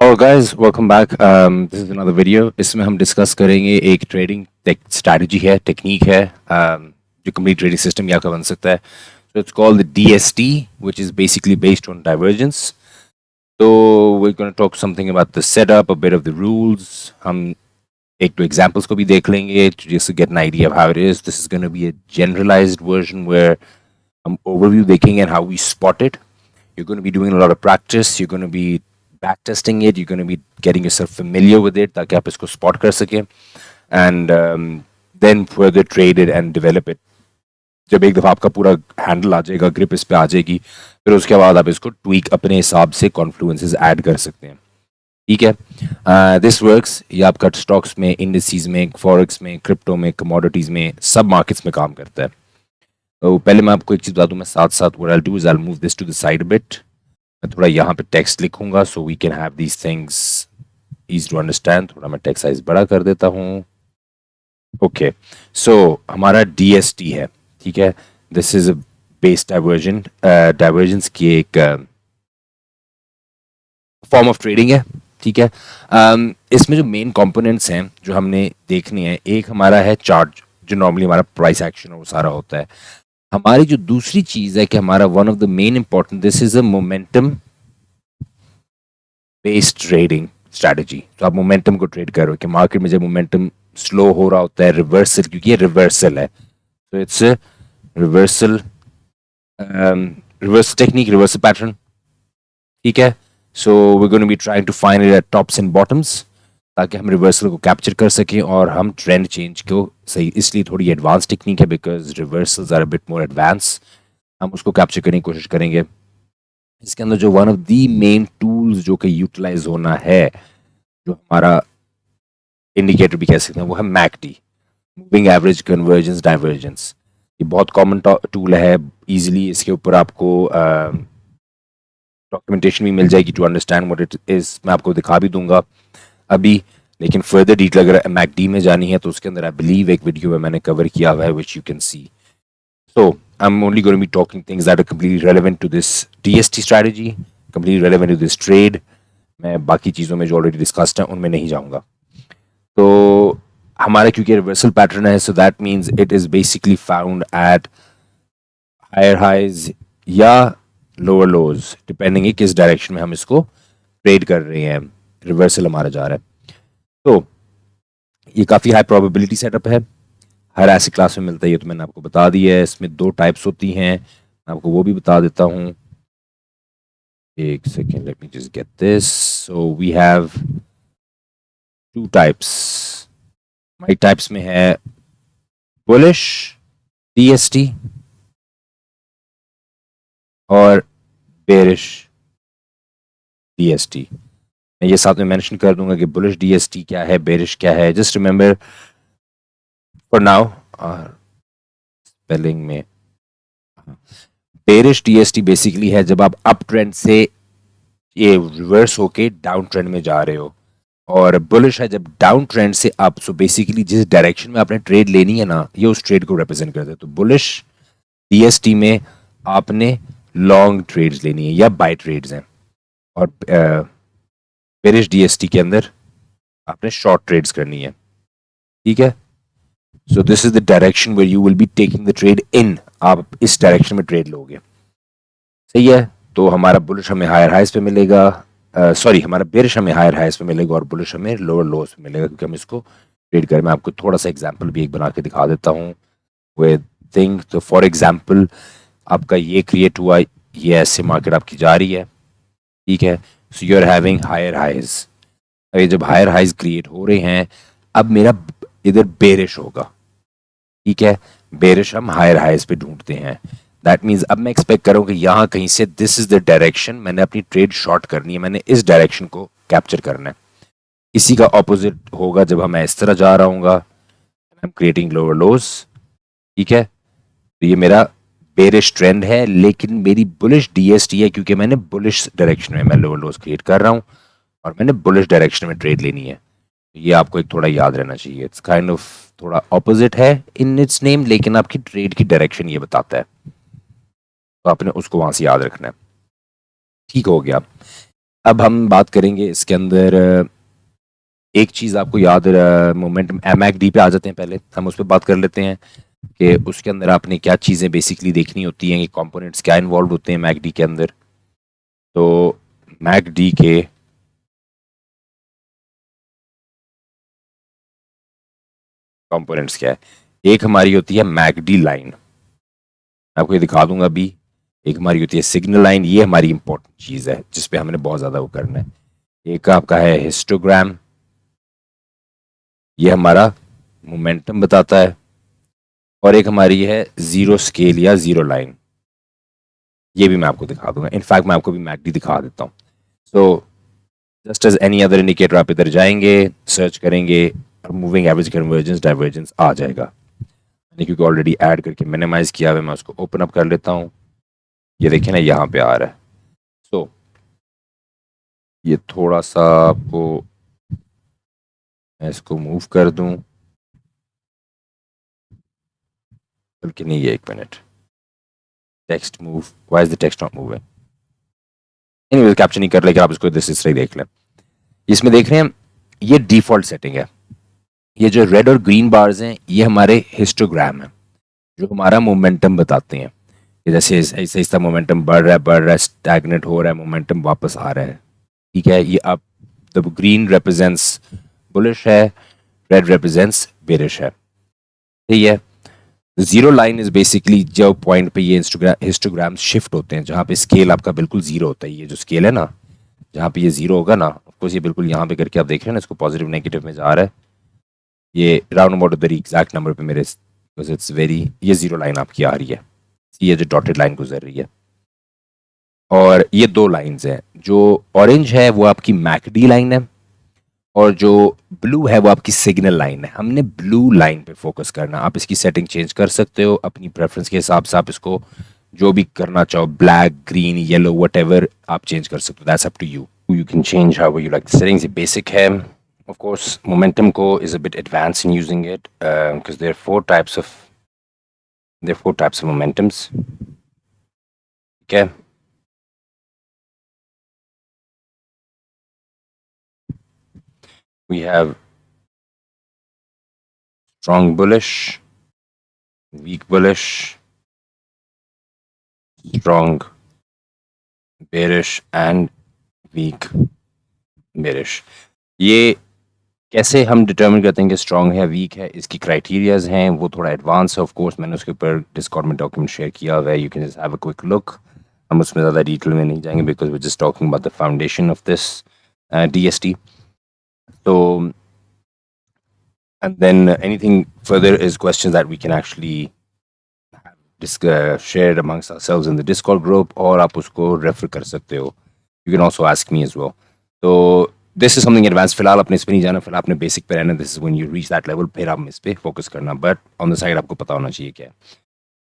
और guys, welcome back. This is another video. इसमें हम डिस्कस करेंगे एक ट्रेडिंग स्ट्रैटेजी है, टेक्निक है, जो कंप्लीट ट्रेडिंग सिस्टम यहाँ का बन सकता है. So it's called the DST, which is basically based on divergence. So we're going to talk something about the setup, a bit of the rules. हम एक दो examples को भी देख लेंगे just to get an idea of how it is. This is going to be a generalized version where हम overview देखेंगे and how we spot it. You're going to be doing a lot of practice. You're going to be back testing it. You're going to be getting yourself familiar with it ताकि आप इसको spot कर सकें and then further trade it and develop it. जब एक दफ़ा आपका पूरा हैंडल आ जाएगा, ग्रिप इस पे आ जाएगी, फिर उसके बाद आप इसको ट्वीक अपने हिसाब से कॉन्फ्लुएंसेस ऐड कर सकते हैं. ठीक है. This works. ये आपका स्टॉक्स में, इंडिसेस में, फॉरेक्स में, क्रिप्टो में, कमोडिटीज़ में, सब मार्केट्स में काम करता है. तो पहले मैं आपको एक चीज़ बता दूँ, मैं साथ साथ what I will do is I will move this to the side bit. मैं थोड़ा यहाँ पे टेक्स्ट लिखूंगा so we can have these things easy to understand. थोड़ा मैं टेक्स्ट साइज बड़ा कर देता हूँ. ओके, सो हमारा DST है. ठीक है. This is a base divergence की एक फॉर्म ऑफ ट्रेडिंग है. ठीक है. इसमें जो मेन कंपोनेंट्स हैं जो हमने देखने हैं, एक हमारा है चार्ट, जो नॉर्मली हमारा प्राइस एक्शन और वो सारा होता है. हमारी जो दूसरी चीज है कि हमारा one of the main important, this is a momentum based trading strategy. तो आप मोमेंटम को ट्रेड कर रहे हो कि मार्केट में जब मोमेंटम स्लो हो रहा होता है, रिवर्सल, क्योंकि ये रिवर्सल है, तो it's reversal technique, reversal pattern. ठीक है. So we going to be trying to find it at tops and bottoms ताकि हम रिवर्सल को कैप्चर कर सकें और हम ट्रेंड चेंज को सही, इसलिए थोड़ी एडवांस टेक्निक है because reversals are a bit more advance. हम उसको कैप्चर करने की कोशिश करेंगे. इसके अंदर जो one of the main tools जो कि यूटिलाइज होना है, जो हमारा इंडिकेटर भी कह सकते हैं, वो है MACD, moving average convergence divergence. ये बहुत कॉमन टूल है. इजीली इसके ऊपर आपको डॉक्यूमेंटेशन भी मिल जाएगी to understand what it is. मैं आपको दिखा भी दूंगा अभी, लेकिन फर्दर डिटेल अगर MACD में जानी है तो उसके अंदर आई बिलीव एक वीडियो में मैंने कवर किया हुआ है which you can C. So I'm only going to be talking things that are completely relevant to this DST strategy, completely relevant to this trade. मैं बाकी चीज़ों में जो ऑलरेडी डिस्कस्ड हैं उनमें नहीं जाऊंगा. तो हमारा क्योंकि रिवर्सल पैटर्न है, so that means it is basically found at higher highs या lower lows, depending है किस डायरेक्शन में हम इसको ट्रेड कर रहे हैं. रिवर्सल हमारा जा रहा है, तो ये काफ़ी हाई प्रोबेबिलिटी सेटअप है. हर ऐसी क्लास में मिलता है, ये तो मैंने आपको बता दिया है. इसमें दो टाइप्स होती हैं, मैं आपको वो भी बता देता हूँ. एक second, let me just get this. So we have two types. हमारी टाइप्स में है बुलिश DST और बेरिश DST. मैं ये साथ में मेंशन कर दूंगा कि बुलिश DST क्या है, बेरिश क्या है. Just remember for now, spelling में बेरिश DST बेसिकली है जब आप अप ट्रेंड से ये रिवर्स होके डाउन ट्रेंड में जा रहे हो, और बुलिश है जब डाउन ट्रेंड से अप. सो बेसिकली जिस डायरेक्शन में आपने ट्रेड लेनी है ना, ये उस ट्रेड को रिप्रेजेंट करते हैं. तो बुलिश DST में आपने लॉन्ग ट्रेड्स लेनी है या बाय ट्रेड्स हैं, और बेरिश DST के अंदर आपने शॉर्ट ट्रेड्स करनी है. ठीक है. So this is the direction where you will be taking the trade in. आप इस डायरेक्शन में ट्रेड लोगे. सही है. तो हमारा बुलिश हमें हायर हाइज पे मिलेगा, सॉरी हमारा बेरिश हमें हायर हाइज पे मिलेगा और बुलिश हमें लोअर लोज पे मिलेगा, क्योंकि हम इसको ट्रेड करें. मैं आपको थोड़ा सा एग्जांपल भी एक बना के दिखा देता हूँ विद थिंग. तो फॉर एग्जांपल आपका ये क्रिएट हुआ, ये ऐसे मार्केट आपकी जा रही है. ठीक है. So you are having higher highs. अभी जब हायर हाइज क्रिएट हो रहे हैं, अब मेरा इधर बेरिश होगा. ठीक है. बेरिश हम हायर हाइज पे ढूंढते हैं. दैट मीन्स अब मैं एक्सपेक्ट करूँ कि यहाँ कहीं से दिस इज द डायरेक्शन, मैंने अपनी ट्रेड शॉर्ट करनी है, मैंने इस डायरेक्शन को कैप्चर करना है. इसी का ऑपोजिट होगा जब मैं इस तरह जा रहा हूँ, आई एम क्रिएटिंग लोअर लोज. ठीक है. तो ये मेरा बेरिश ट्रेंड है, लेकिन मेरी बुलिश DST है क्योंकि मैंने बुलिश डायरेक्शन में मैं लोअर लोज क्रिएट कर रहा हूँ और मैंने बुलिश डायरेक्शन में ट्रेड लेनी है. ये आपको एक थोड़ा याद रहना चाहिए. इट्स काइंड ऑफ थोड़ा ऑपोजिट है इन इट्स नेम, लेकिन आपकी ट्रेड की डायरेक्शन ये बताता है, तो आपने उसको वहां से याद रखना है. ठीक हो गया. अब हम बात करेंगे इसके अंदर एक चीज़ आपको याद मोमेंटम MACD पे आ जाते हैं, पहले हम उस पर बात कर लेते हैं कि उसके अंदर आपने क्या चीज़ें बेसिकली देखनी होती हैं कि कंपोनेंट्स क्या इन्वॉल्व होते हैं MACD के अंदर। तो MACD के कंपोनेंट्स क्या है, एक हमारी होती है MACD लाइन, आपको ये दिखा दूंगा अभी। एक हमारी होती है सिग्नल लाइन, ये हमारी इंपॉर्टेंट चीज़ है जिस पे हमने बहुत ज़्यादा वो करना है। एक आपका है हिस्टोग्राम, ये हमारा मोमेंटम बताता है। और एक हमारी है जीरो स्केल या जीरो लाइन, ये भी मैं आपको दिखा दूंगा। इनफैक्ट मैं आपको भी मैकडी दिखा देता हूँ। So just as any other indicator आप इधर जाएंगे, सर्च करेंगे और मूविंग एवरेज कन्वर्जेंस डाइवर्जेंस आ जाएगा। मैंने क्योंकि ऑलरेडी ऐड करके मिनिमाइज किया हुआ, मैं उसको ओपन अप कर लेता हूँ। ये देखिए ना, यहाँ पे आ रहा है। सो ये थोड़ा सा आपको, मैं इसको मूव कर दूं, बल्कि नहीं, ये एक minute, text move, why is the text not moving. Anyways capture नहीं कर, लेकिन आप इसको दिस इस देख लें। इसमें देख रहे हैं ये डिफॉल्ट सेटिंग है। ये जो रेड और ग्रीन बार्स हैं ये हमारे हिस्टोग्राम है, जो हमारा मोमेंटम बताते हैं कि जैसे ऐसे ऐसा मोमेंटम बढ़ रहा है, स्टैग्नेट हो रहा है, मोमेंटम वापस आ रहा है। ठीक है, ये आप, द ग्रीन रिप्रेजेंट्स बुलिश है, रेड रिप्रेजेंट्स बेरिश है। ठीक है, जीरो लाइन इज बेसिकली जो पॉइंट पे ये हिस्टोग्राम शिफ्ट होते हैं, जहाँ पे स्केल आपका बिल्कुल जीरो होता है। ये जो स्केल है ना, जहाँ पे ये जीरो होगा ना, ऑफकोर्स ये बिल्कुल यहाँ पे करके आप देख रहे हैं ना, इसको पॉजिटिव नेगेटिव में जा रहा है। ये round about the exact number पे मेरे, बिकॉज इट्स वेरी, ये जीरो लाइन आपकी आ रही है, ये जो डॉटेड लाइन गुजर रही है। और ये दो लाइंस हैं, जो ऑरेंज है वो आपकी मैकडी लाइन है, और जो ब्लू है वो आपकी सिग्नल लाइन है। हमने ब्लू लाइन पे फोकस करना। आप इसकी सेटिंग चेंज कर सकते हो अपनी प्रेफरेंस के हिसाब से, आप इसको जो भी करना चाहो, ब्लैक, ग्रीन, येलो, व्हाटएवर आप चेंज कर सकते हो, that's up to you. You can change how you like. Settings basic है। Of course, momentum co is a bit advanced in using it because there are four types of momentums. Okay. We have strong bullish, weak bullish, strong bearish and weak bearish. ये कैसे हम determine करते हैं कि strong है week है, इसकी criterias हैं, वो थोड़ा एडवांस है। ऑफ कोर्स मैंने उसके ऊपर डिस्कॉर्ड में डॉक्यूमेंट शेयर किया हुआ है, you can just have a quick look. हम उसमें ज़्यादा डिटेल में नहीं जाएंगे because we just talking about the foundation of this DST. So and then anything further is questions that we can actually shared amongst ourselves in the Discord group, और आप उसको refer कर सकते हो. You can also ask me as well. So this is something advanced. फिलहाल अपने इस पे नहीं जाना, फिलहाल अपने बेसिक पे रहना. This is when you reach that level, फिर आप इस पे फोकस करना. बट ऑन द साइड आपको पता होना चाहिए क्या है.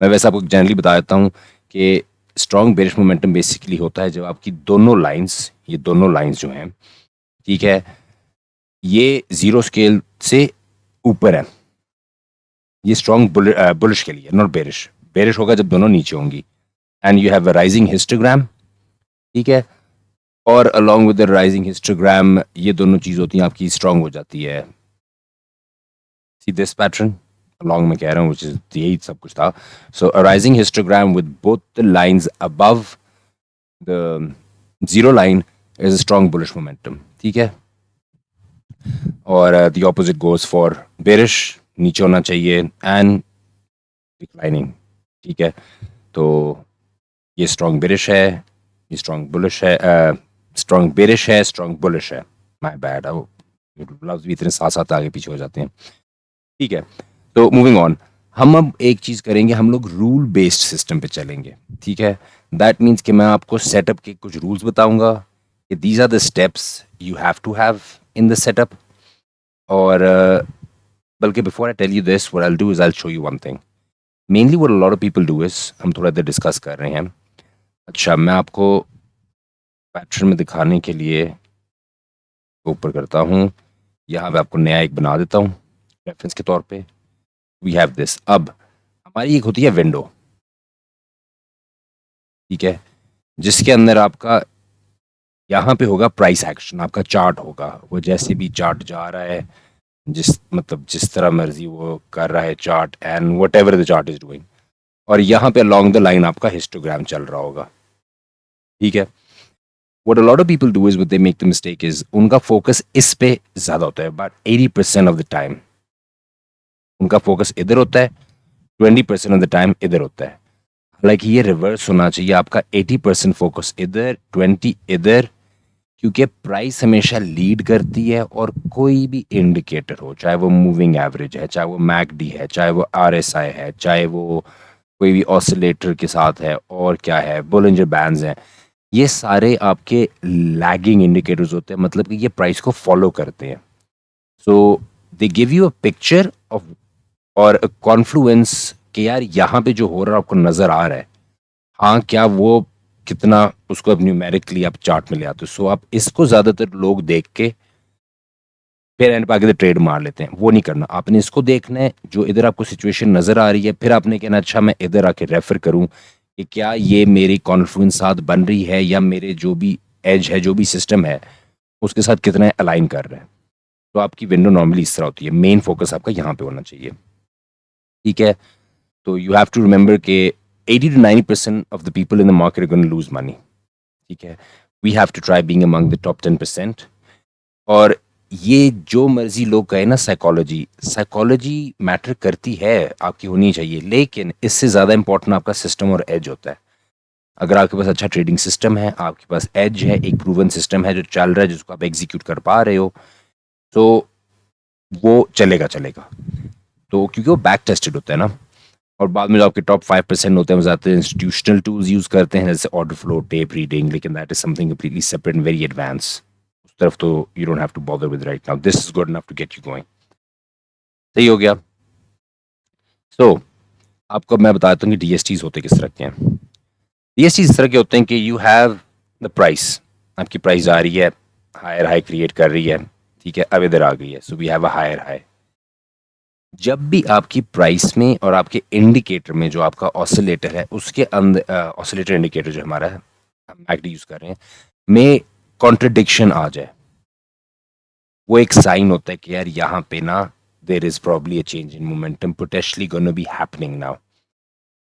मैं वैसे आपको जनरली बता देता हूँ कि स्ट्रॉन्ग बेरिश मोमेंटम बेसिकली होता है जब आपकी दोनों लाइंस, ये दोनों लाइंस जो हैं, ठीक है, ये जीरो स्केल से ऊपर है. ये स्ट्रॉन्ग बुलिश के लिए, नॉट बेरिश. बेरिश होगा जब दोनों नीचे होंगी. And you have a rising histogram, ठीक है, और along with the rising histogram ये दोनों चीज होती हैं आपकी स्ट्रॉन्ग हो जाती है. सी दिस पैटर्न अलॉन्ग में कह रहा हूँ, व्हिच इज यही सब कुछ था. So a rising histogram with both the lines above the zero line is a strong bullish momentum. ठीक है, और the opposite goes for bearish, नीचे होना चाहिए, एंड डिक्लाइनिंग. ठीक है, तो ये स्ट्रॉन्ग बेरिश है, ये स्ट्रॉन्ग बुलिश है, स्ट्रॉन्ग बेरिश है, स्ट्रॉन्ग बुलिश है. माय बैड, अब लफ्ज भी इतने साथ साथ आगे पीछे हो जाते हैं. ठीक है, तो मूविंग ऑन, हम अब एक चीज़ करेंगे, हम लोग रूल बेस्ड सिस्टम पे चलेंगे. ठीक है, दैट मीन्स कि मैं आपको सेटअप के कुछ रूल्स बताऊंगा कि these are the steps you have to have in the setup. और बल्कि before I tell you this, what I will do is I will show you one thing. Mainly what a lot of people do is, हम थोड़ा देर discuss कर रहे हैं. अच्छा, मैं आपको पैटर्न में दिखाने के लिए ऊपर करता हूँ, यहाँ पे आपको नया एक बना देता हूँ रेफरेंस के तौर पे. We have this. अब हमारी एक होती है विंडो, ठीक है, जिसके अंदर आपका यहाँ पे होगा प्राइस एक्शन, आपका चार्ट होगा, वो जैसे भी चार्ट जा रहा है, जिस तरह मर्जी वो कर रहा है chart, and what ever the chart is doing, और यहाँ पे अलॉन्ग द लाइन आपका हिस्टोग्राम चल रहा होगा, ठीक है। What a lot of people do is what they make the mistake is उनका फोकस इस पे ज्यादा होता है, बट 80% ऑफ द टाइम उनका फोकस इधर होता है, 20% ऑफ द टाइम इधर होता है। हालांकि ये रिवर्स होना चाहिए, आपका 80% फोकस इधर, 20 इधर, क्योंकि प्राइस हमेशा लीड करती है, और कोई भी इंडिकेटर हो, चाहे वो मूविंग एवरेज है, चाहे वो मैकडी है, चाहे वो आरएसआई है, चाहे वो कोई भी ऑसिलेटर के साथ है, और क्या है, बोलिंजर बैंड्स हैं, ये सारे आपके लैगिंग इंडिकेटर्स होते हैं, मतलब कि ये प्राइस को फॉलो करते हैं। So they give you a picture of और कॉन्फ्लुएंस कि यार यहाँ पे जो हो रहा है आपको नजर आ रहा है, हाँ क्या वो कितना उसको अब न्यूमेरिकली आप चार्ट में ले आते हो। सो आप इसको ज्यादातर लोग देख के फिर एंड पे आके ट्रेड मार लेते हैं, वो नहीं करना। आपने इसको देखना है, जो इधर आपको सिचुएशन नजर आ रही है, फिर आपने कहना अच्छा मैं इधर आके रेफर करूं कि क्या ये मेरी कॉन्फ्लुएंस साथ बन रही है, या मेरे जो भी एज है, जो भी सिस्टम है, उसके साथ कितना अलाइन कर रहा है। तो आपकी विंडो नॉर्मली इस तरह होती है, मेन फोकस आपका यहाँ पे होना चाहिए, ठीक है। तो यू हैव टू रिमेंबर के 80 to 90% of the people in the market are gonna lose money, ठीक है। We have to try being among the top 10%। और ये जो मर्जी लोग कहे ना, साइकोलॉजी साइकोलॉजी मैटर करती है, आपकी होनी चाहिए, लेकिन इससे ज़्यादा इंपॉर्टेंट आपका सिस्टम और एज होता है। अगर आपके पास अच्छा ट्रेडिंग सिस्टम है, आपके पास एज है, एक प्रूवन सिस्टम है जो चल रहा है, जिसको आप एग्जीक्यूट कर पा रहे हो, तो वो चलेगा चलेगा। तो क्योंकि वो बैक टेस्टेड होता है ना। और बाद में जो आपके टॉप 5% होते हैं, वो ज़्यादातर इंस्टीट्यूशनल टूल्स यूज़ करते हैं, जैसे ऑर्डर फ्लो, टेप रीडिंग, लेकिन that is something completely separate and very advance. उस तरफ तो you don't have to bother with right now, this is good enough to get you going. सही हो गया। सो आपको मैं बताता हूँ कि डीएसटीज होते किस तरह के हैं। डीएसटीज इस तरह के होते हैं कि यू हैव द प्राइस, आपकी प्राइस आ रही है, हायर हाई क्रिएट कर रही है, ठीक है, अब इधर आ गई है, so we have a higher high. जब भी आपकी प्राइस में और आपके इंडिकेटर में, जो आपका ऑसिलेटर है उसके अंदर, ऑसिलेटर इंडिकेटर जो हमारा है, हम मैकडी यूज कर रहे हैं, में कॉन्ट्रडिक्शन आ जाए, वो एक साइन होता है कि यार यहाँ पे ना there is probably a change in momentum potentially gonna be happening now.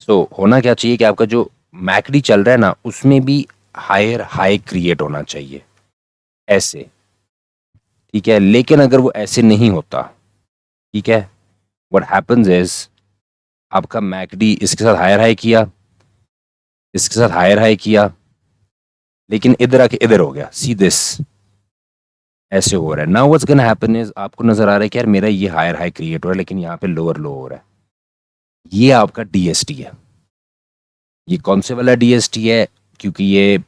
So होना क्या चाहिए कि आपका जो मैकडी चल रहा है ना, उसमें भी हायर हाई क्रिएट होना चाहिए, ऐसे, ठीक है। लेकिन अगर वो ऐसे नहीं होता, ठीक है, व्हाट हैपेंस इज आपका मैकडी इसके साथ हायर हाई किया, इसके साथ हायर हाई किया, लेकिन इधर आके इधर हो गया, सी दिस, ऐसे हो रहा है। Now what's gonna happen is आपको नजर आ रहा है कि यार मेरा ये हायर हाई क्रिएट हो रहा है, लेकिन यहाँ पे लोअर लो हो रहा है। ये आपका डीएसटी है। ये कौन से वाला डीएसटी है? क्योंकि ये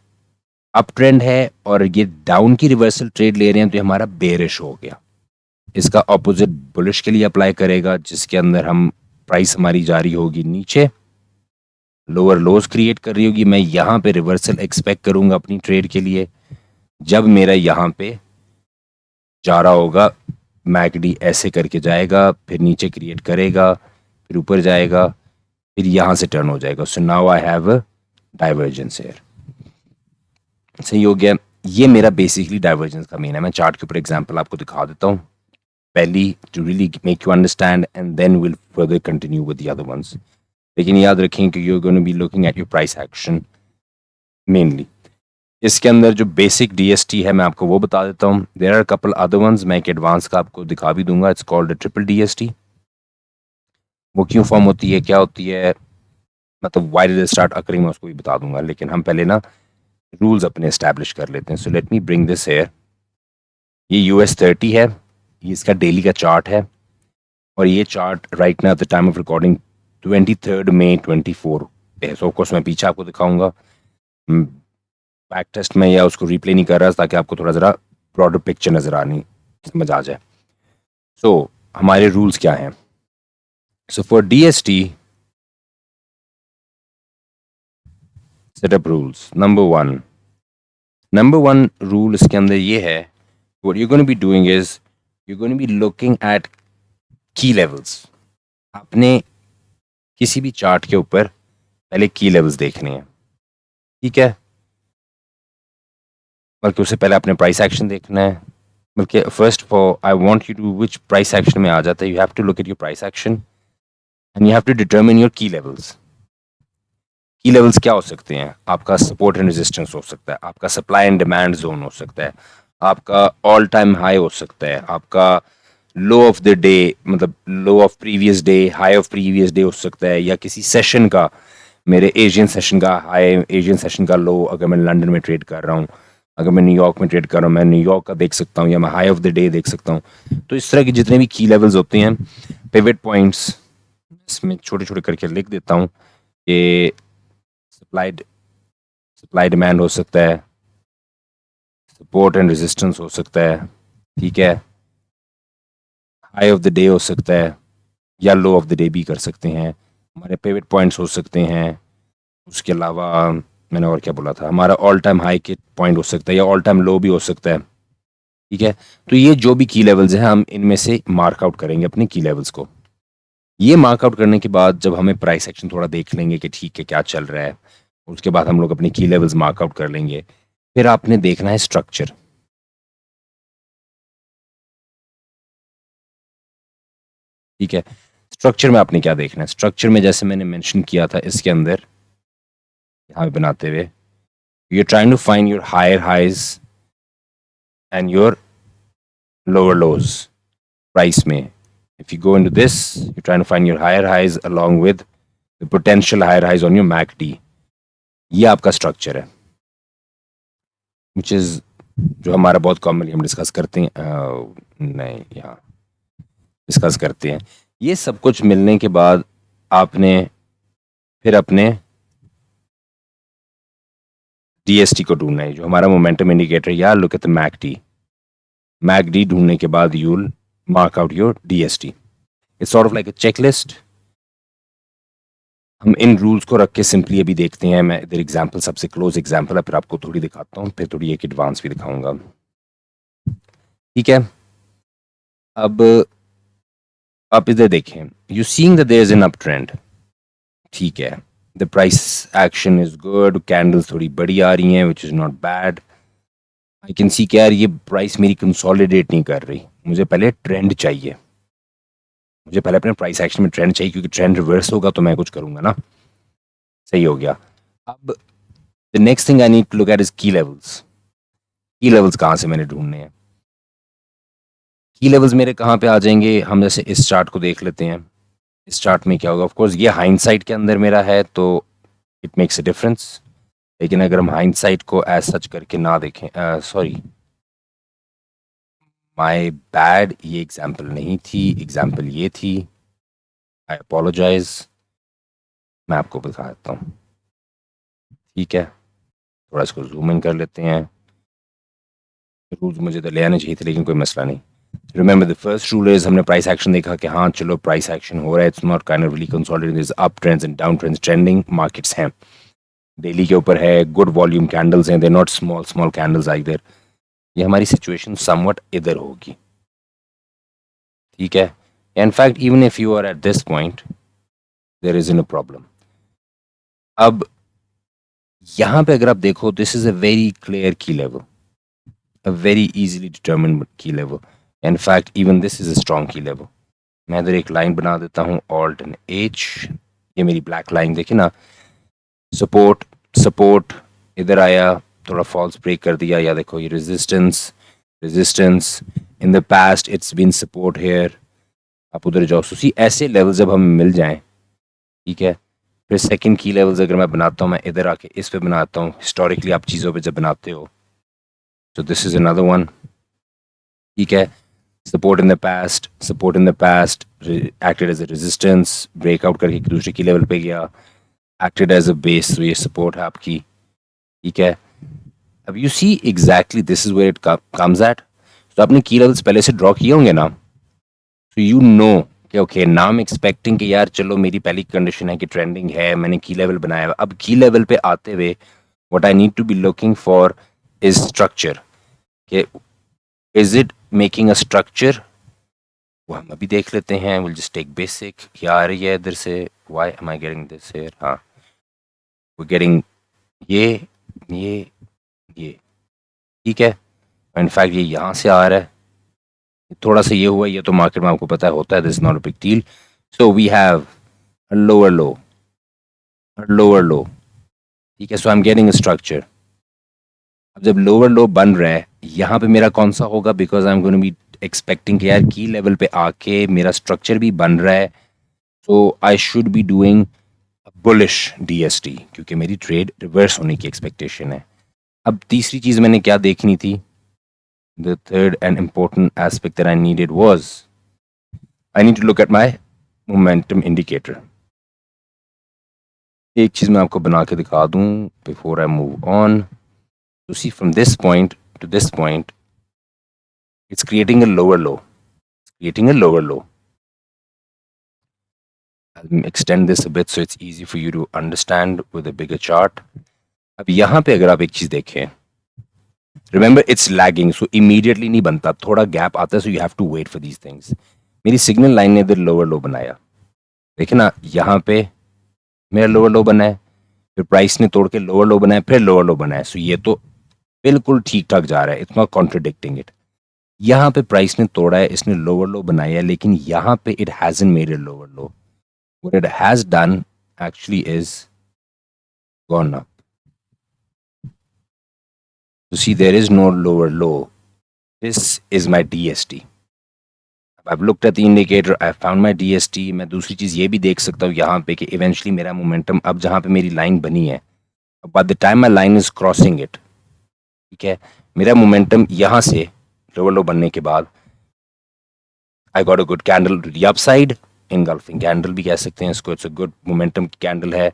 अप ट्रेंड है और ये डाउन की रिवर्सल ट्रेड ले रहे हैं, तो ये हमारा बेरिश हो गया। इसका ऑपोजिट बुलिश के लिए अप्लाई करेगा, जिसके अंदर हम प्राइस हमारी जारी होगी नीचे, लोअर लोज क्रिएट कर रही होगी। मैं यहाँ पे रिवर्सल एक्सपेक्ट करूंगा अपनी ट्रेड के लिए, जब मेरा यहाँ पे जा रहा होगा, मैकडी ऐसे करके जाएगा, फिर नीचे क्रिएट करेगा, फिर ऊपर जाएगा, फिर यहाँ से टर्न हो जाएगा। So now I have a divergence here. सही हो गया। ये मेरा बेसिकली डाइवर्जेंस का मीन है। मैं चार्ट के ऊपर एग्जांपल आपको दिखा देता हूँ पहली, to really make you understand, and then will further continue with the other ones. लेकिन याद रखें कि you are gonna be looking at your price action mainly. इसके अंदर जो बेसिक डीएसटी है मैं आपको वो बता देता हूँ। There are couple other ones, मैं एक एडवांस का आपको दिखा भी दूंगा। It's called triple DST. वो क्यों फॉर्म होती है, क्या होती है, मतलब why did it start occurring, मैं उसको भी बता दूंगा। लेकिन हम पहले ना रूल्स अपने एस्टैब्लिश कर लेते हैं। So let me bring this here. ये US 30 है, ये इसका डेली का चार्ट है, और ये chart right now at the time of recording 23 मई 2024 पे है। सो ऑफकोर्स मैं पीछे आपको दिखाऊंगा, बैक टेस्ट में या उसको रिप्ले नहीं कर रहा, ताकि आपको थोड़ा ज़रा ब्रॉडर पिक्चर नज़र आनी, समझ आ जाए। सो हमारे रूल्स क्या हैं? So for DST setup rules, number one rule इसके अंदर ये है, what you gonna be doing is you gonna be looking eight की लेवल्स। आपने किसी भी चार्ट के ऊपर पहले की लेवल्स देखने हैं, ठीक है। बल्कि उससे पहले आपने प्राइस एक्शन देखना है। बल्कि first for I want you to which price action में आ जाता है, you have to look at your price action and you have to determine your key levels. Key levels क्या हो सकते हैं? आपका सपोर्ट एंड रेजिस्टेंस हो सकता है, आपका सप्लाई एंड डिमांड जोन हो सकता है, आपका ऑल टाइम हाई हो सकता है, आपका लो ऑफ द डे मतलब low of previous day high of previous day हो सकता है, या किसी सेशन का, मेरे एशियन सेशन का हाई एशियन सेशन का लो, अगर मैं लंदन में ट्रेड कर रहा हूँ, अगर मैं न्यूयॉर्क में ट्रेड कर रहा हूँ, मैं न्यूयॉर्क का देख सकता हूँ, या मैं हाई ऑफ द डे देख सकता हूँ। तो इस तरह के जितने भी की लेवल्स होते हैं, पिवट पॉइंट्स, इसमें छोटे छोटे करके लिख देता हूँ कि सप्लाइड सप्लाई डिमांड हो सकता है, सपोर्ट एंड रेजिस्टेंस हो सकता है, ठीक है, हाई ऑफ द डे हो सकता है, या लो ऑफ द डे भी कर सकते हैं, हमारे पिवट पॉइंट्स हो सकते हैं। उसके अलावा मैंने और क्या बोला था, हमारा ऑल टाइम हाई के पॉइंट हो सकता है, या ऑल टाइम लो भी हो सकता है, ठीक है। तो ये जो भी की लेवल्स हैं, हम इनमें से मार्क आउट करेंगे अपने की लेवल्स को। ये मार्क आउट करने के बाद जब हमें प्राइस एक्शन थोड़ा देख लेंगे कि ठीक है क्या चल रहा है, उसके बाद हम लोग अपनी की लेवल्स मार्क आउट कर लेंगे। फिर आपने देखना है स्ट्रक्चर, ठीक है। स्ट्रक्चर में आपने क्या देखना है? स्ट्रक्चर में जैसे मैंने मेंशन किया था इसके अंदर, यहाँ बनाते हुए, you are trying to find your higher highs and your lower lows price में. If you go into this, you're trying to find your higher highs along with the potential higher highs on your MACD. ये आपका structure है, which is जो हमारा बहुत commonly हम discuss करते हैं, नहीं यहाँ डिस्कस करते हैं। ये सब कुछ मिलने के बाद आपने फिर अपने DST को ढूंढना है, जो हमारा मोमेंटम इंडिकेटर, या लुक एट द MACD ढूंढने के बाद you'll mark out your DST. It's sort of like a checklist. हम इन रूल्स को रख के सिंपली अभी देखते हैं। मैं इधर एग्जांपल, सबसे क्लोज एग्जांपल है, फिर आपको थोड़ी दिखाता हूँ, फिर थोड़ी एक एडवांस भी दिखाऊंगा, ठीक है। अब आप इधर देखें, you seeing that there is an up trend, ठीक है, the price action is good, candles थोड़ी बड़ी आ रही हैं, which is not bad. I can see कि यार ये प्राइस मेरी कंसोलिडेट नहीं कर रही, मुझे पहले ट्रेंड चाहिए, मुझे पहले अपने प्राइस एक्शन में ट्रेंड चाहिए, क्योंकि ट्रेंड रिवर्स होगा तो मैं कुछ करूंगा ना। सही हो गया। अब the next thing I need to look at is key levels. Key levels कहाँ से मैंने ढूंढने हैं? की लेवल्स मेरे कहाँ पे आ जाएंगे? हम जैसे इस चार्ट को देख लेते हैं। इस चार्ट में क्या होगा, ऑफ कोर्स ये हाइंडसाइट के अंदर मेरा है तो इट मेक्स अ डिफरेंस, लेकिन अगर हम हाइंडसाइट को एज सच करके ना देखें, सॉरी माय बैड, ये एग्जांपल नहीं थी, एग्जांपल ये थी, आई अपोलोजाइज। मैं आपको दिखा देता हूँ, ठीक है, थोड़ा इसको जूम इन कर लेते हैं। रूल्स मुझे तो ले आने चाहिए थे, लेकिन कोई मसला नहीं। Remember the first rule is, हमने प्राइस एक्शन देखा कि हाँ चलो प्राइस एक्शन हो रहा है, it's not kind of really consolidated, is up trends and down trends, trending markets हैं, डेली के ऊपर है, गुड वॉल्यूम कैंडल्स हैं, they not small small candles either. ये हमारी सिचुएशन समवट इधर होगी, ठीक है। In fact even if you are at this point there is in a problem. अब यहाँ पे अगर आप देखो, this is a very clear की level, a very easily determined key level. In fact, even this is a strong key level. मैं इधर एक लाइन बना देता हूँ, Alt and H, ये मेरी ब्लैक लाइन देखिए ना, सपोर्ट सपोर्ट, इधर आया थोड़ा फॉल्स ब्रेक कर दिया, या देखो ये resistance resistance, in the past it's been support here. आप उधर जाओ, सी ऐसे लेवल जब हमें मिल जाएं, ठीक है। फिर सेकंड की लेवल्स अगर मैं बनाता हूँ, मैं इधर आके इस पे बनाता हूँ, हिस्टोरिकली आप चीज़ों पे जब बनाते हो, तो दिस इज अनदर वन, ठीक है। Support in the past acted as a resistance, breakout करके दूसरे की लेवल पे गया, एक्टेड एज अ बेस, तो ये सपोर्ट है आपकी, ठीक है। अब you see exactly this is where it comes at. तो आपने की लेवल्स पहले से ड्रॉ किए होंगे ना, तो यू नो कि okay now I am expecting कि यार चलो मेरी पहली कंडीशन है कि ट्रेंडिंग है, मैंने की लेवल बनाया। अब की लेवल पे आते हुए what I need to be looking for is structure, कि is it making a structure, वो हम अभी देख लेते हैं। विल जस्ट टेक बेसिक, क्या आ रही है इधर से, why am I getting this here, हाँ वी गेटिंग ये ये ये ठीक है, इनफैक्ट ये यहाँ से आ रहा है, थोड़ा सा ये हुआ, ये तो मार्केट में आपको पता है होता है, this is not a big deal. So we have lower low, lower low. ठीक है, so I am getting structure. अब जब लोअर लो बन रहा है यहाँ पे मेरा कौन सा होगा, because I am going to be expecting कि यार की लेवल पे आके मेरा स्ट्रक्चर भी बन रहा है, तो I should be doing bullish DST, क्योंकि मेरी ट्रेड रिवर्स होने की एक्सपेक्टेशन है. अब तीसरी चीज मैंने क्या देखनी थी, the third and important aspect that I needed was I need to look at my momentum indicator. एक चीज मैं आपको बना के दिखा दूं before I move on. To see from this point to this point, it's creating a lower low, creating a lower low. I'll extend this a bit so it's easy for you to understand with a bigger chart. अब यहाँ पे अगर आप एक चीज देखें, remember it's lagging, so immediately नहीं बनता, थोड़ा गैप आता है, so you have to wait for these things. मेरी सिग्नल लाइन ने इधर लोअर लो बनाया, देखिए ना, यहाँ पे मेरा लोअर लो बना है, फिर प्राइस ने तोड़ के लोअर लो बनाया, फिर लोअर लो बनाया, सो ये तो बिल्कुल ठीक ठाक जा रहा है, इट्स नॉट कॉन्ट्रडिक्टिंग इट. यहाँ पे प्राइस ने तोड़ा है, इसने लोअर लो बनाया है, लेकिन यहाँ पे it hasn't made a lower low. What it has done actually is gone up. So see, there is no lower low. This is my DST. I've looked at the indicator, I found my DST. मैं दूसरी चीज ये भी देख सकता हूँ यहाँ पे कि इवेंचुअली मेरा मोमेंटम अब जहाँ पे मेरी लाइन बनी है, by the time my line is crossing it, ठीक है, मेरा मोमेंटम यहाँ से लोअर लो बनने के बाद I got a good candle to the upside, engulfing candle भी कह सकते हैं इसको, it's a good momentum candle है,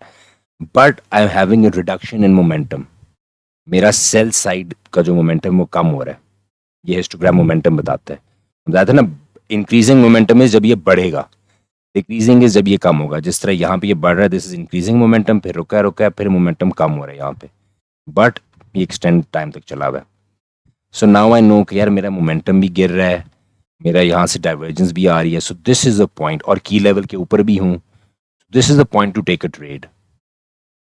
but I am having a reduction in momentum. मेरा सेल साइड का जो मोमेंटम वो कम हो रहा है, ये हिस्टोग्राम मोमेंटम बताता है. बताया था ना, इंक्रीजिंग मोमेंटम इज जब ये बढ़ेगा, डिक्रीजिंग इज जब ये कम होगा. जिस तरह यहाँ पे ये बढ़ रहा है, दिस इज इंक्रीजिंग मोमेंटम, फिर रुका है रुका है, फिर मोमेंटम कम हो रहा है यहाँ पे, बट ये एक्सटेंड टाइम तक चला हुआ है. सो नाउ आई नो कि यार मेरा मोमेंटम भी गिर रहा है, मेरा यहाँ से डाइवर्जेंस भी आ रही है, so this is a point, और की लेवल के ऊपर भी हूँ, this is a point to take a trade.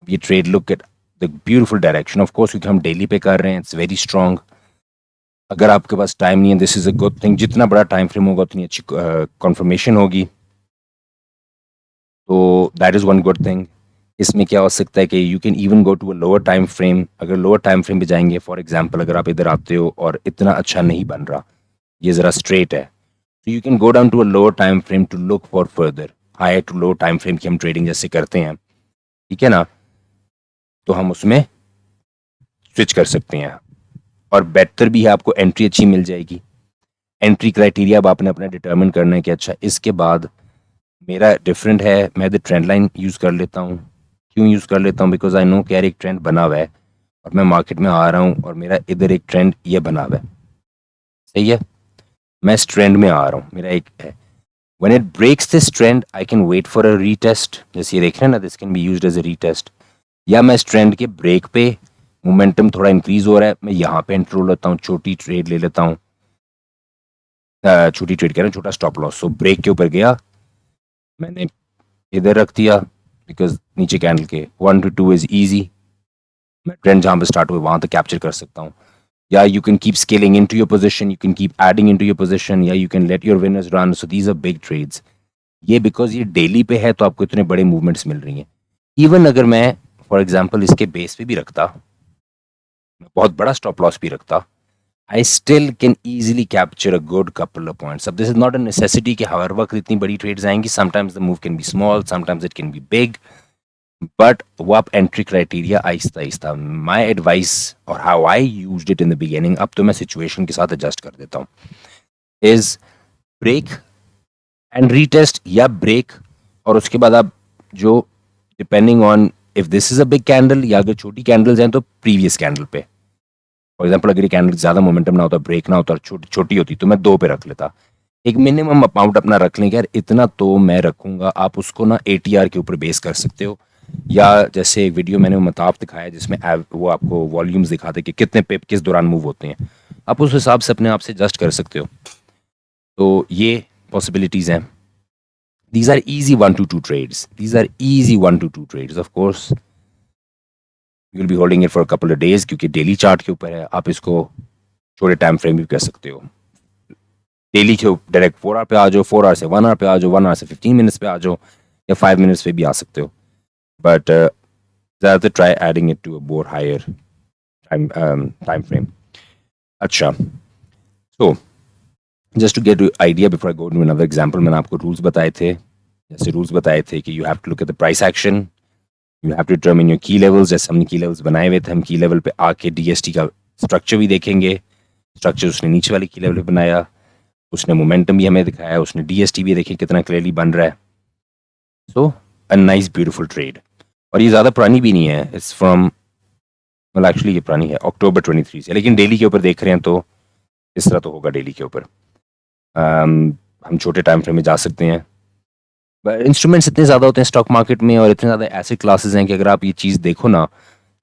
ये trade look at the beautiful direction, of course क्योंकि हम डेली पे कर रहे हैं, इट्स वेरी स्ट्रॉन्ग. अगर आपके पास टाइम नहीं है, this is a good thing, जितना बड़ा टाइम फ्रेम होगा उतनी अच्छी कन्फर्मेशन होगी, तो that is one good thing. इसमें क्या हो सकता है कि you can even go to a lower time frame. अगर लोअर टाइम फ्रेम पे जाएंगे, फॉर एग्जांपल अगर आप इधर आते हो और इतना अच्छा नहीं बन रहा, ये ज़रा स्ट्रेट है, तो you can go down to a lower time frame to look for further higher to low time frame की हम ट्रेडिंग जैसे करते हैं, ठीक है ना, तो हम उसमें स्विच कर सकते हैं, और बेहतर भी है, आपको एंट्री अच्छी मिल जाएगी. एंट्री क्राइटेरिया अब आपने अपना डिटर्मिन करना है कि अच्छा इसके बाद मेरा डिफरेंट है, मैं द ट्रेंड लाइन यूज़ कर लेता हूँ. क्यों यूज़ कर लेता हूँ, बिकॉज आई नो कि यार एक ट्रेंड बना हुआ है और मैं मार्केट में आ रहा हूँ और मेरा इधर एक ट्रेंड ये बना हुआ है, सही है, मैं इस ट्रेंड में आ रहा हूँ, मेरा एक है. When it breaks this trend, I can wait for a retest. जैसे ये देख रहे हैं ना, this can be used as a retest. या मैं इस ट्रेंड के ब्रेक पे, मोमेंटम थोड़ा इंक्रीज हो रहा है, मैं यहाँ पे एंटर हो लेता हूँ, छोटी ट्रेड ले लेता हूँ, छोटी ट्रेड कह रहा हूँ, छोटा स्टॉप लॉस. सो ब्रेक के ऊपर गया, मैंने इधर रख दिया, बिकॉज नीचे कैंडल के 1 to 2 इज ईजी, मैं ट्रेंड जहाँ पे स्टार्ट हुए वहाँ तक कैप्चर कर सकता हूँ. या you can keep scaling into your position, you can keep adding into your position, या you can let your winners run. So these are big trades. ये बिकॉज ये डेली पे है तो आपको इतने बड़े मूवमेंट्स मिल रही हैं. इवन अगर मैं फॉर एग्जांपल इसके बेस पे भी रखता, मैं बहुत बड़ा स्टॉप लॉस भी रखता, I still can easily capture a good couple of points. अब this is not a necessity कि हर वक्त इतनी बड़ी ट्रेड्स आएंगी. Sometimes the move can be small, sometimes it can be big, but वो आप एंट्री क्राइटेरिया आहिस्ता आहिस्ता, माई एडवाइस और how I used it in the beginning, अब तो मैं सिचुएशन के साथ एडजस्ट कर देता हूँ, इज ब्रेक एंड रीटेस्ट, या ब्रेक और उसके बाद आप जो, depending on if this is a big candle, या अगर छोटी कैंडल्स हैं तो प्रीवियस कैंडल पे. फॉर एग्जांपल अगर ये कैंडल ज्यादा मोमेंटम ना होता, ब्रेक ना होता और छोटी छोटी होती, तो मैं 2 पे रख लेता. एक मिनिमम अमाउंट अपना रख लेंगे यार, इतना तो मैं रखूंगा. आप उसको ना एटीआर के ऊपर बेस कर सकते हो, या जैसे एक वीडियो मैंने मताफ दिखाया जिसमें वो आपको वॉल्यूम्स दिखाते कि कितने पिप किस दौरान मूव होते हैं, आप उस हिसाब से अपने आप से एडजस्ट कर सकते हो. तो ये पॉसिबिलिटीज़ हैं. These are easy 1 to 2 trades. These are easy 1 to 2 trades. Of course, you will be holding it for couple of days, क्योंकि डेली चार्ट के ऊपर है। आप इसको छोटे टाइम फ्रेम भी कर सकते हो। डेली के डायरेक्ट 4 आवर पे आ जाओ, 4 आवर से 1 आवर पे आ जाओ, 1 आवर से 15 मिनट्स पे आ जाओ, या 5 मिनट्स पे भी आ सकते हो। बट ज़्यादातर try adding it to a more higher time frame. अच्छा, so just to get idea before I go to another example, मैंने आपको रूल्स बताए थे। जैसे रूल्स बताए थे कि you have to look at the price action, you have to determine your key levels. जैसे हमने की लेवल्स बनाए हुए थे, हम की लेवल पे आके डीएसटी का स्ट्रक्चर भी देखेंगे। स्ट्रक्चर उसने नीचे वाली की लेवल पे बनाया, उसने मोमेंटम भी हमें दिखाया, उसने डीएसटी भी देखिए कितना क्लियरली बन रहा है। सो अ नाइस ब्यूटीफुल ट्रेड। और ये ज़्यादा पुरानी भी नहीं है, इट्स फ्रॉम, मतलब एक्चुअली ये पुरानी है, अक्टूबर 23 से। लेकिन डेली के ऊपर देख रहे हैं तो इस तरह तो होगा डेली के ऊपर। हम छोटे टाइम फ्रेम में जा सकते हैं। इंस्ट्रूमेंट्स इतने ज़्यादा होते हैं स्टॉक मार्केट में, और इतने ज़्यादा ऐसे क्लासेस हैं कि अगर आप ये चीज़ देखो ना,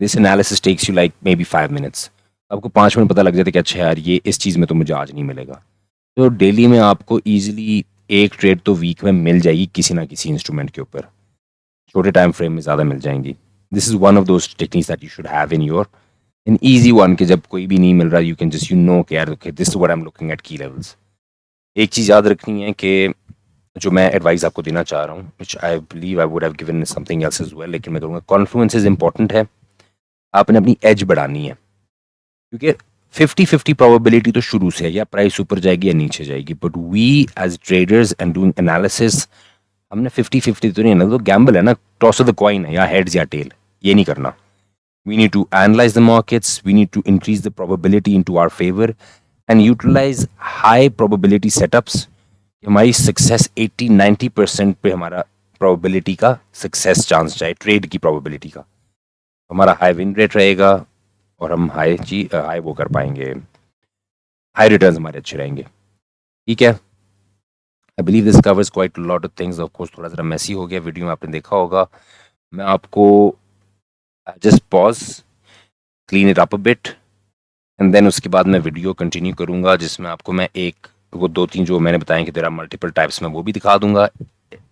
this analysis takes you like maybe 5 minutes. आपको 5 मिनट पता लग जाता है कि अच्छा यार ये इस चीज़ में तो मुझे आज नहीं मिलेगा। तो डेली में आपको ईजिली एक ट्रेड तो वीक में मिल जाएगी किसी ना किसी इंस्ट्रूमेंट के ऊपर। छोटे टाइम फ्रेम में ज़्यादा मिल जाएंगी। This is one of those techniques that you should have in your, an easy one, कि जब कोई भी नहीं मिल रहा you can just, you know कि यार okay this is what I am looking at की लेवल्स। एक चीज़ याद रखनी है कि जो मैं एडवाइस आपको देना चाह रहा हूँ, which I believe I would have given something else as well, लेकिन मैं कहूँगा कॉन्फ्लुएंस इज इंपॉर्टेंट है। आपने अपनी एज बढ़ानी है, क्योंकि 50-50 प्रोबेबिलिटी तो शुरू से है, या प्राइस ऊपर जाएगी या नीचे जाएगी। But we as traders and doing analysis, हमने 50-50 तो नहीं है ना, तो गैम्बल है ना, टॉस ऑफ द कॉइन है, या हेड्स या टेल, ये नहीं करना। We need to analyze the markets. We need to increase the probability into our favor and utilize high probability setups. हमारी सक्सेस 80-90% पे हमारा probability का सक्सेस चांस चाहे ट्रेड की probability का, हमारा हाई विन रेट रहेगा और हम हाई वो कर पाएंगे, हाई रिटर्न्स हमारे अच्छे रहेंगे। ठीक है, I believe this covers quite lot of things. Of course थोड़ा सा मैसी हो गया वीडियो में, आपने देखा होगा। मैं आपको just pause, clean it up a bit, and then उसके बाद मैं वीडियो कंटिन्यू करूंगा, जिसमें आपको मैं एक वो 2-3 जो मैंने बताया कि तेरा मल्टीपल टाइप्स में, वो भी दिखा दूंगा,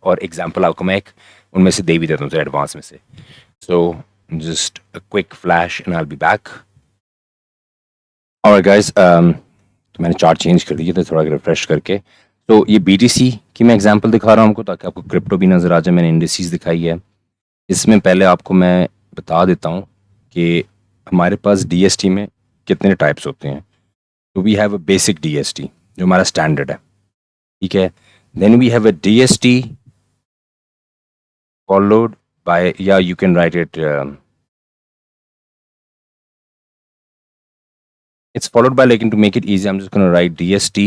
और एग्जांपल आपको मैं एक उनमें से दे भी देता हूँ एडवांस में से। So just a quick flash and I will be back. Alright guys, तो मैंने चार्ट चेंज कर दिया था थोड़ा रिफ्रेश करके। तो ये बीटीसी की मैं एग्जांपल दिखा रहा हूँ आपको, ताकि आपको क्रिप्टो भी नज़र आ जाए। मैंने इंडिसेस दिखाई है। इसमें पहले आपको मैं बता देता हूँ कि हमारे पास डीएसटी में कितने टाइप्स होते हैं। तो we have a basic DST जो हमारा स्टैंडर्ड है, ठीक है। Then we have a DST followed by, या you can write it, it's followed by, लेकिन to make it easy I'm just going to write DST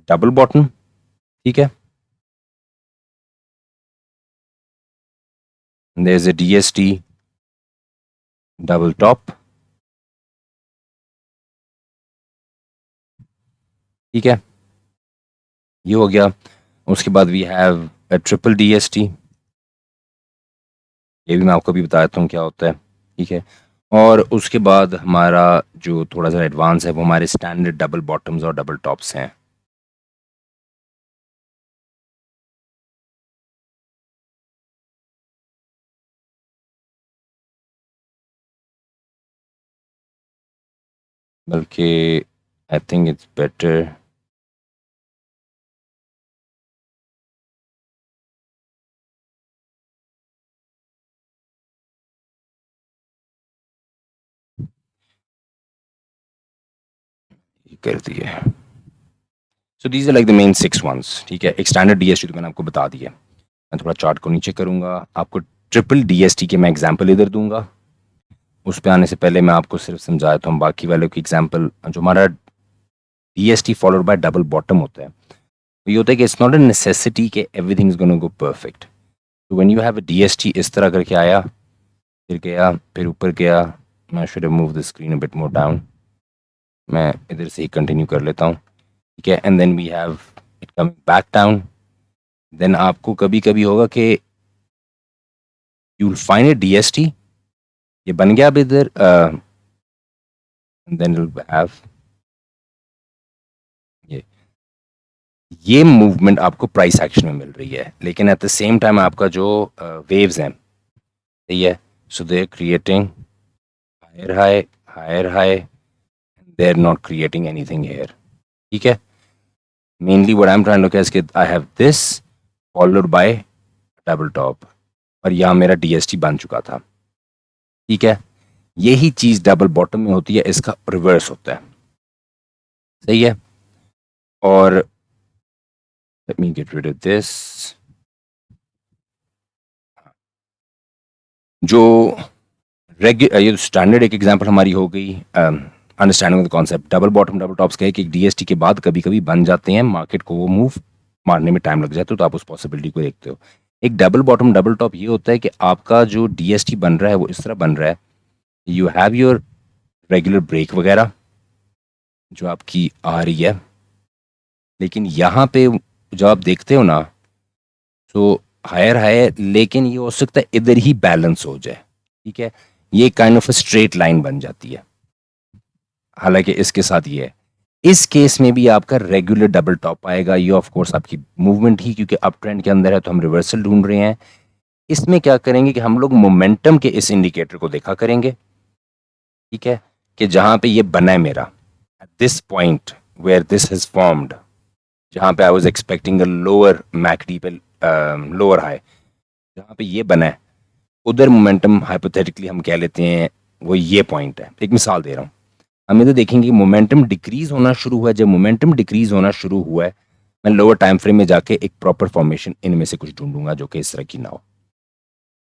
double bottom, ठीक है। And there's a DST double top, ठीक है, ये हो गया। उसके बाद we have a triple DST, ये भी मैं आपको भी बता देता हूँ क्या होता है, ठीक है। और उसके बाद हमारा जो थोड़ा सा एडवांस है वो हमारे स्टैंडर्ड डबल बॉटम्स और डबल टॉप्स हैं। बल्कि आई थिंक इट्स बेटर, कर दिए। So these are like the main 6 ones, ठीक है। एक स्टैंडर्ड डीएसटी तो मैंने आपको बता दिया। मैं थोड़ा चार्ट को नीचे करूंगा, आपको ट्रिपल डीएसटी के मैं एग्जांपल इधर दूंगा। उस पे आने से पहले मैं आपको सिर्फ समझाया तो हम बाकी वालों की एग्जांपल, जो हमारा DST followed by double bottom होता है, तो ये होता है कि इट्स नॉट अ नेसेसिटी कि everything is gonna go perfect. तो when you have a DST इस तरह करके आया, फिर गया, फिर ऊपर गया, मैं should have move the screen a bit more down, मैं इधर से ही कंटिन्यू कर लेता हूँ, ठीक है। And then we have it coming back down. Then आपको कभी कभी होगा कि you will find a DST, ये बन गया अब इधर, देन विल हैव ये मूवमेंट आपको प्राइस एक्शन में मिल रही है, लेकिन एट द सेम टाइम आपका जो वेव्स हैं, सही है, So they're creating higher high. They're not creating anything here. ठीक है? Mainly what I'm trying to look at is कि I have this followed by double top और यहाँ मेरा DST बन चुका था. ठीक है? यही चीज डबल बॉटम में होती है, इसका रिवर्स होता है. सही है? और let me get rid of this. जो ये स्टैंडर्ड एक एग्जांपल हमारी हो गई understanding the concept. Double bottom double tops का है कि एक डीएसटी के बाद कभी कभी बन जाते हैं, मार्केट को वो मूव मारने में टाइम लग जाता है, तो आप उस पॉसिबिलिटी को देखते हो. एक डबल बॉटम डबल टॉप ये होता है कि आपका जो डीएसटी बन रहा है वो इस तरह बन रहा है, you have your regular break वगैरह जो आपकी आ रही है, लेकिन यहाँ पे जब आप देखते हो ना तो हायर हायर, लेकिन ये हो सकता है इधर ही बैलेंस हो जाए. ठीक है? ये काइंड ऑफ स्ट्रेट लाइन बन जाती है. हालांकि इसके साथ ये है, इस केस में भी आपका रेगुलर डबल टॉप आएगा. ये ऑफ कोर्स आपकी मूवमेंट ही, क्योंकि अप ट्रेंड के अंदर है तो हम रिवर्सल ढूंढ रहे हैं. इसमें क्या करेंगे कि हम लोग मोमेंटम के इस इंडिकेटर को देखा करेंगे. ठीक है? कि जहां पे ये बना है मेरा, at this point where this has formed, जहां पे I was expecting a lower MACD पे लोअर हाई, जहां पे ये बना है उधर मोमेंटम हाइपोथेटिकली हम कह लेते हैं वो ये पॉइंट है. एक मिसाल दे रहा हूँ. हम इधर देखेंगे कि मोमेंटम डिक्रीज होना शुरू हुआ है. जब मोमेंटम डिक्रीज होना शुरू हुआ है, मैं लोअर टाइम फ्रेम में जाके एक प्रॉपर फॉर्मेशन इनमें से कुछ ढूंढूंगा जो कि इस तरह की ना हो.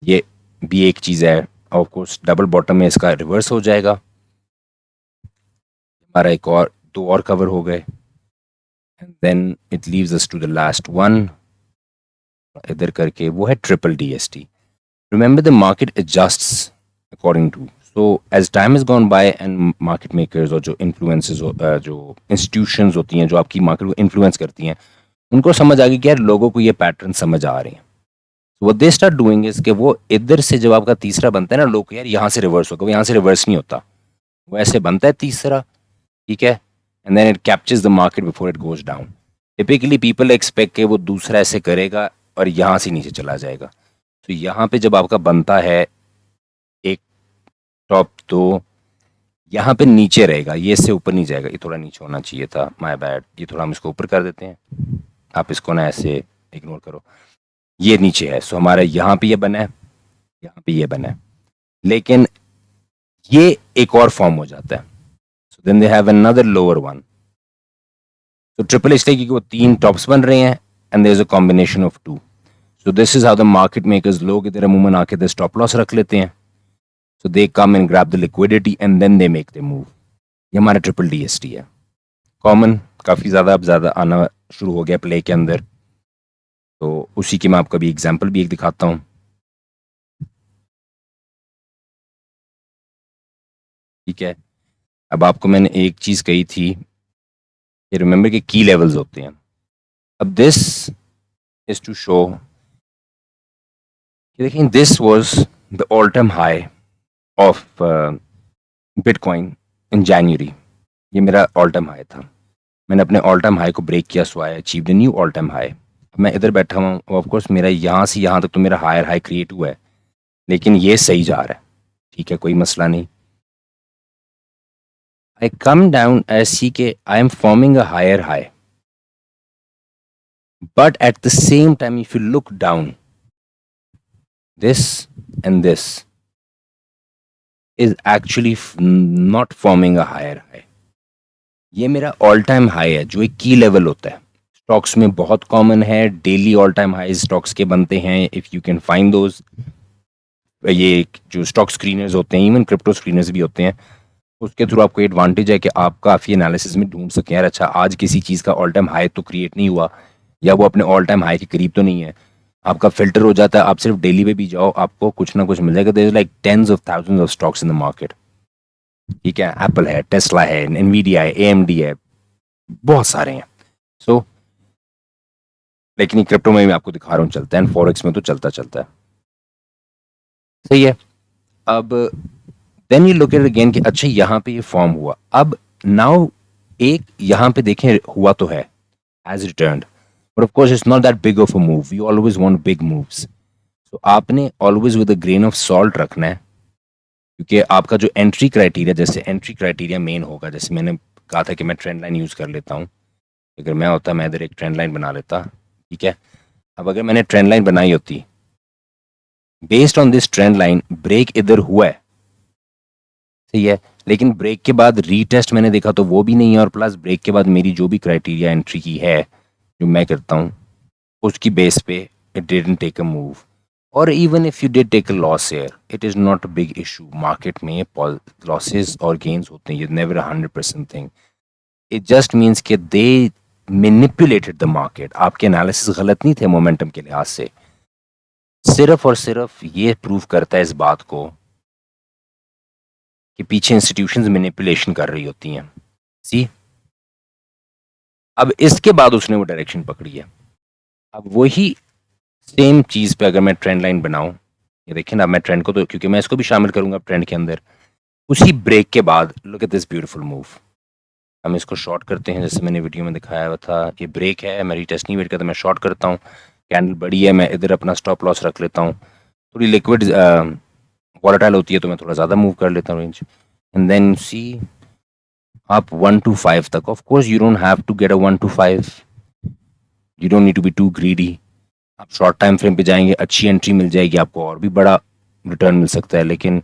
ये भी एक चीज है. ऑफ कोर्स डबल बॉटम में इसका रिवर्स हो जाएगा. हमारा एक और दो और कवर हो गए. Then it leaves us to the last one इधर करके, वो है triple DST. Remember the market adjusts according to. So as time has gone by and market makers और जो influences जो institutions होती हैं जो आपकी मार्केट को इन्फ्लुएंस करती हैं, उनको समझ आ गई कि यार लोगों को ये पैटर्न समझ आ रहे हैं. So what they start doing is कि वो इधर से जब आपका तीसरा बनता है ना, लोग यार यहाँ से रिवर्स होगा, वो यहाँ से रिवर्स नहीं होता, वो ऐसे बनता है तीसरा. ठीक है? And then it captures the market before it goes down. Typically people expect कि वो दूसरा ऐसे करेगा और यहाँ से नीचे चला जाएगा. तो यहाँ पे जब आपका बनता है एक टॉप, तो यहाँ पे नीचे रहेगा, ये इससे ऊपर नहीं जाएगा. ये थोड़ा नीचे होना चाहिए था, माय बैड. ये थोड़ा हम इसको ऊपर कर देते हैं, आप इसको ना ऐसे इग्नोर करो. ये नीचे है, सो हमारा यहाँ पे ये बना है, यहाँ पे ये बना है, लेकिन ये एक और फॉर्म हो जाता है. So then they have another lower one. तो ट्रिपल इसलिए क्योंकि वो तीन टॉप्स बन रहे हैं and there is a combination of two. So this is how the market makers, लोग इधर अमूमन आके दे स्टॉप लॉस रख लेते हैं. So they come and grab the liquidity and then they make the move. ये हमारा ट्रिपल डीएसटी है. कॉमन काफ़ी ज़्यादा अब ज़्यादा आना शुरू हो गया प्ले के अंदर. तो उसी की मैं आपको भी एग्जांपल भी एक दिखाता हूँ. ठीक है? अब आपको मैंने एक चीज़ कही थी कि रिमेंबर के की लेवल्स होते हैं. अब दिस इज टू शो, देखिए this was the all time high of Bitcoin in January. ये मेरा ऑल टाइम हाई था. मैंने अपने ऑल टाइम हाई को ब्रेक किया, so I achieved a new all time high. मैं इधर बैठा हूँ, ऑफ कोर्स मेरा यहाँ से यहाँ तक तो मेरा हायर हाई क्रिएट हुआ है, लेकिन ये सही जा रहा है. ठीक है, कोई मसला नहीं. आई कम डाउन, आई सी के I am forming a higher high, but at the same time if you look down, this and this is actually not forming a higher high. ये मेरा ऑल टाइम हाई है जो एक की level होता है. Stocks में बहुत कॉमन है, daily all time high stocks के बनते हैं if you can find those. ये जो स्टॉक स्क्रीनर्स होते हैं, इवन क्रिप्टो स्क्रीनर्स भी होते हैं, उसके थ्रू आपको एडवांटेज है कि आप काफ़ी एनालिसिस में ढूंढ सकें यार अच्छा आज किसी चीज़ का ऑल टाइम हाई तो क्रिएट नहीं हुआ, या वो अपने ऑल टाइम हाई के करीब तो नहीं है. आपका फिल्टर हो जाता है. आप सिर्फ डेली पे भी जाओ, आपको कुछ ना कुछ मिल जाएगा. There is like tens of thousands of stocks in the market. ठीक है? एप्पल है, टेस्ला है, एनवीडिया है, एएमडी है, बहुत सारे हैं. सो लेकिन ये क्रिप्टो में भी आपको दिखा रहा हूँ चलता है, एंड फॉरेक्स में तो चलता चलता है. सही है. अब then you look at again कि अच्छा यहाँ पे ये फॉर्म हुआ. अब नाउ एक यहाँ पे देखें हुआ तो है, has returned, but of course it's not that big of a move. You always want big moves. So आपने always with a grain of salt रखना है क्योंकि आपका जो एंट्री क्राइटेरिया, जैसे एंट्री क्राइटेरिया मेन होगा, जैसे मैंने कहा था कि मैं ट्रेंड लाइन यूज़ कर लेता हूँ। अगर मैं होता मैं इधर एक ट्रेंड लाइन बना लेता, ठीक है। अब अगर मैंने ट्रेंड लाइन बनाई होती, based on this trend line break इधर हुआ है, सही है, लेकिन ब्रेक के बाद रीटेस्ट मैंने देखा तो वो भी नहीं है, और प्लस ब्रेक के बाद मेरी जो भी क्राइटेरिया एंट्री की है जो मैं करता हूँ उसकी बेस पे it didn't take a move, और even if you did take a loss here it is not a big issue. Market में लॉसेस और गेन्स होते हैं, ये नेवर 100% थिंग। इट जस्ट मीन्स कि दे मैनिपुलेटेड द मार्केट। आपके एनालिसिस गलत नहीं थे मोमेंटम के लिहाज से, सिर्फ और सिर्फ ये प्रूव करता है इस बात को कि पीछे इंस्टीट्यूशंस मैनिपुलेशन कर रही होती हैं। सी, अब इसके बाद उसने वो डायरेक्शन पकड़ी है। अब वही सेम चीज़ पे अगर मैं ट्रेंड लाइन बनाऊं, ये देखिए ना, मैं ट्रेंड को तो, क्योंकि मैं इसको भी शामिल करूंगा ट्रेंड के अंदर, उसी ब्रेक के बाद look at this beautiful move. हम इसको शॉर्ट करते हैं, जैसे मैंने वीडियो में दिखाया हुआ था। ये ब्रेक है, मैं रीटेस्ट नहीं वेट करता, मैं शॉर्ट करता हूँ। कैंडल बड़ी है, मैं इधर अपना स्टॉप लॉस रख लेता हूँ। थोड़ी लिक्विड वॉलेटाइल होती है तो मैं थोड़ा ज़्यादा मूव कर लेता हूँ रेंज। एंड देन सी आप 1 to 5 तक। Of course you don't have to get a 1 to 5, you don't need to be too greedy. आप शॉर्ट टाइम फ्रेम पे जाएंगे, अच्छी एंट्री मिल जाएगी आपको, और भी बड़ा रिटर्न मिल सकता है, लेकिन